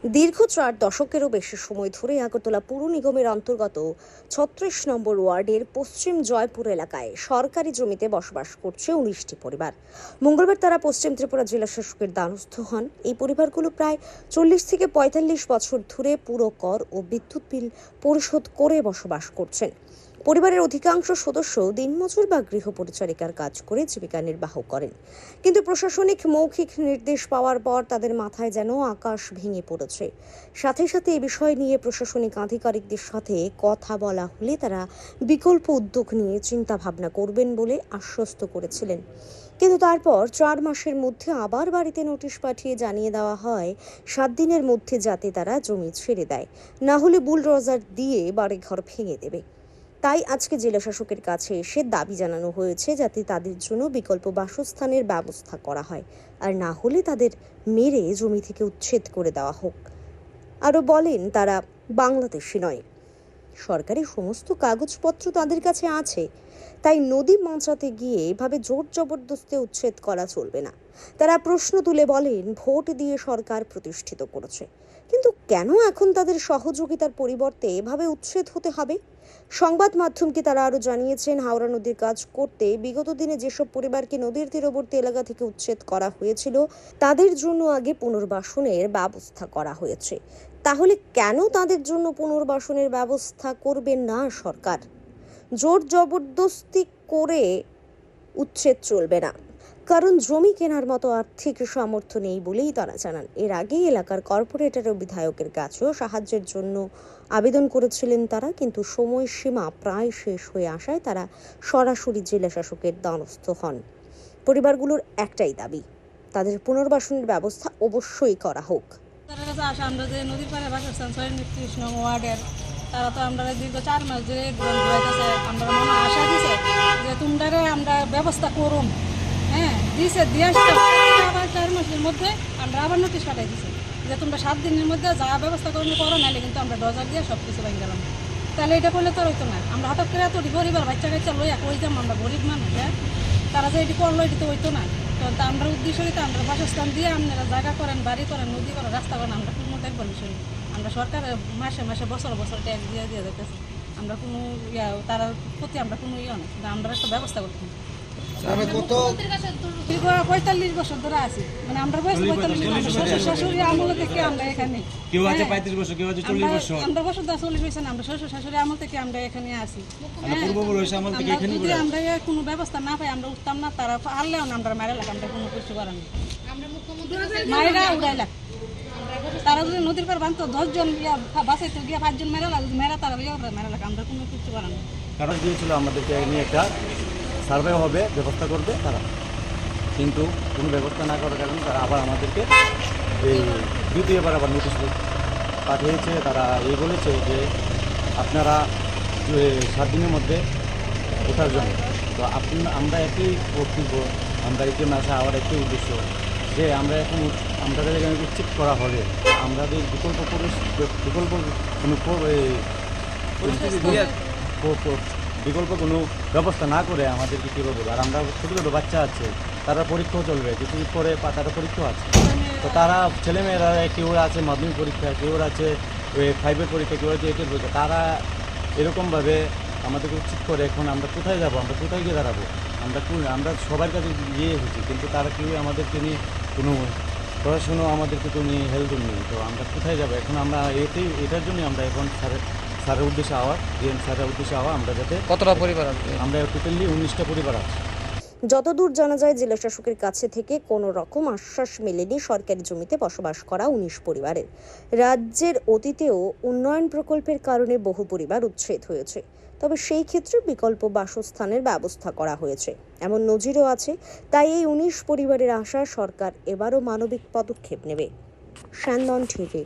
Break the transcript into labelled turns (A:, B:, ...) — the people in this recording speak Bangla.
A: দীর্ঘ 4 দশকেরও বেশি সময় ধরে আগরতলা পুর নিগমের অন্তর্গত ৩৬ নম্বর ওয়ার্ডের পশ্চিম জয়পুর এলাকায় সরকারি জমিতে বসবাস করছে ১৯টি পরিবার। মঙ্গলবার তারা পশ্চিম ত্রিপুরা জেলা শাসকের দ্বারস্থ হন। এই পরিবারগুলো প্রায় ৪০ থেকে ৪৫ বছর ধরে পুরো কর ও বিদ্যুৎ বিল পরিশোধ করে বসবাস করছেন। পরিবারের অধিকাংশ সদস্য দিনমজুর বা গৃহ পরিচারিকার কাজ করে জীবিকা নির্বাহ করেন, কিন্তু প্রশাসনিক মৌখিক নির্দেশ পাওয়ার পর তাদের মাথায় যেন আকাশ ভেঙে পড়েছে। সাথে সাথে এ বিষয় নিয়ে প্রশাসনিক আধিকারিকদের সাথে কথা বলা হলে তারা বিকল্প উদ্যোগ নিয়ে চিন্তা ভাবনা করবেন বলে আশ্বস্ত করেছিলেন। কিন্তু তারপর ৪ মাসের মধ্যে আবার বাড়িতে নোটিশ পাঠিয়ে জানিয়ে দেওয়া হয় ৭ দিনের মধ্যে যাতে তারা জমি ছেড়ে দেয়, না হলে বুলডোজার দিয়ে বাড়িঘর ভেঙে দেবে। তাই আজকে জেলা শাসকের কাছে এসে দাবি জানানো হয়েছে যাতে তাদের জন্য বিকল্প বাসস্থানের ব্যবস্থা করা হয়, আর না হলে তাদের মেরে জমি থেকে উচ্ছেদ করে দেওয়া হোক। আরও বলেন, তারা বাংলাদেশি নয়, সরকারি সমস্ত কাগজপত্র তাদের কাছে আছে, তাই নদী বাঁচাতে গিয়ে এভাবে জোর জবরদস্তি উচ্ছেদ করা চলবে না। তারা প্রশ্ন তুলে বলেন, ভোট দিয়ে সরকার প্রতিষ্ঠিত করেছে, কিন্তু কেন এখন তাদের সহযোগিতার পরিবর্তে এভাবে উচ্ছেদ হতে হবে? সংবাদ মাধ্যমকে তারা আরও জানিয়েছেন, হাওড়া নদীর কাজ করতে বিগত দিনে যেসব পরিবারকে নদীর তীরবর্তী এলাকা থেকে উচ্ছেদ করা হয়েছিল তাদের জন্য আগে পুনর্বাসনের ব্যবস্থা করা হয়েছে। তাহলে কেন তাদের জন্য পুনর্বাসনের ব্যবস্থা করবেন না সরকার? জোর জবরদস্তি করে উচ্ছেদ চলবে না, কারণ জমি কেনার মতো আর্থিক সামর্থ্য নেই বলেই তারা জানান। এর আগে এলাকার কর্পোরেটর ও বিধায়কের কাছেও সাহায্যের জন্য আবেদন করেছিলেন তারা, কিন্তু সময়সীমা প্রায় শেষ হয়ে আসায় তারা সরাসরি জেলা শাসকের দ্বারস্থ হন। পরিবারগুলোর একটাই দাবি, তাদের পুনর্বাসনের ব্যবস্থা অবশ্যই করা হোক।
B: আমরা যে নদীর পাড়ে বাসস্থান ৩৬ নং ওয়ার্ডের, তারা তো আমরা দীর্ঘ 4 মাস ধরে আমরা মনে আশা দিছে যে তোমরা আমরা ব্যবস্থা করুম। হ্যাঁ দিছে, দিয়ে আসতে আবার 4 মাসের মধ্যে আমরা আবার নোটিশ পাঠাই দিছি যে তোমরা 7 দিনের মধ্যে যা ব্যবস্থা করো, নাহলে কিন্তু আমরা ডজার দিয়ে সব কিছু ভেঙে গেলাম। তাহলে এটা করলে তো হইতো না। আমরা হঠাৎ করে এত গরিবের বাচ্চা কাচ্চা লইয়া কইতাম আমরা গরিব মানুষ, হ্যাঁ তারা যে এটি করলো এটি তো হইতো না। তো আমরা উদ্দেশ্য হইতে আমরা বাসস্থান দিয়ে আপনারা জায়গা করেন, বাড়ি করেন, নদী করেন, রাস্তা করেন, আমরা কোনো দেখবো বিষয়। আমরা সরকার মাসে মাসে বছর বছর ট্যাক্স দিয়ে যেতেছি, আমরা কোনো তার প্রতি আমরা কোনো নেই, আমরা একটা ব্যবস্থা করতাম। ৪৫ বছর ধরে আছি, মানে আমরা বয়স ৪৫ বছর, শাশুড়ি আমল থেকে আমরা এখানে,
C: কেউ আছে ৩৫ বছর, কেউ আছে ৪০ বছর,
B: আমরা বছর ৪০ হয়েছে না, আমরা শ্বশুর শাশুড়ি আমল থেকে আমরা এখানে আছি। যদি আমরা কোনো ব্যবস্থা না পাই আমরা উঠতাম না, তারা আনলেও না আমরা মারা লাগ, আমরা কোনো কিছু করার নেই, মায়েরা উড়াই লাগ। তারা যদি নদীর পর বাঁধতো ১০ জন বাঁচাইতো গিয়া 5 জন মেরা তারা মারা লাগ, আমরা কোনো কিছু করার নেই।
D: কারণ দিয়েছিল আমাদেরকে নিয়ে একটা সার্ভে হবে, ব্যবস্থা করবে তারা, কিন্তু কোনো ব্যবস্থা না করার কারণে তারা আবার আমাদেরকে এই দ্বিতীয়বার আবার নোটিশ পাঠিয়েছে। তারা এই বলেছে যে আপনারা 7 দিনের মধ্যে ওঠার জন্য। তো আমরা একই বক্তব্য, আমরা এই জন্য আসা আবার একই উদ্দেশ্য যে আমরা এখন আমাদের এখানে উচ্ছেদ করা হবে, আমাদের বিকল্প কোনো ব্যবস্থা না করে আমাদেরকে কী বলবো। আর আমরা ছোটো ছোটো বাচ্চা আছে, তারা পরীক্ষাও চলবে, কিছুদিন পরে তারা পরীক্ষাও আছে। তো তারা ছেলেমেয়েরা কেউ আছে মাধ্যমিক পরীক্ষা, কেউ আছে 5-এর পরীক্ষা, কেউ আছে 8-এর পরীক্ষা, তারা এরকমভাবে আমাদেরকে উচিত করে। এখন আমরা কোথায় যাব, আমরা কোথায় গিয়ে দাঁড়াবো? আমরা সবার কাছে গিয়ে এসেছি, কিন্তু তারা কেউ আমাদেরকে নিয়ে কোনো পড়াশুনো আমাদেরকে তো নিয়ে হেল্প নেই। তো আমরা কোথায় যাবো এখন? আমরা এটার জন্যই আমরা এখন স্যারের উদ্দেশ্যে আমরা যাতে
C: কতটা পরিবার আছে?
D: আমরা টোটালি 19টা পরিবার আছে।
A: যতদূর জানা যায়, জেলা শাসকের কাছে থেকে কোনো রকম আশ্বাস মেলেনি সরকারি জমিতে বসবাস করা 19 পরিবারের। রাজ্যের অতীতেও উন্নয়ন প্রকল্পের কারণে বহু পরিবার উচ্ছেদ হয়েছে, তবে সেই ক্ষেত্রে বিকল্প বাসস্থানের ব্যবস্থা করা হয়েছে, এমন নজিরও আছে। তাই এই 19 পরিবারের আশা সরকার এবারও মানবিক পদক্ষেপ নেবে। স্যান্দন টিভি।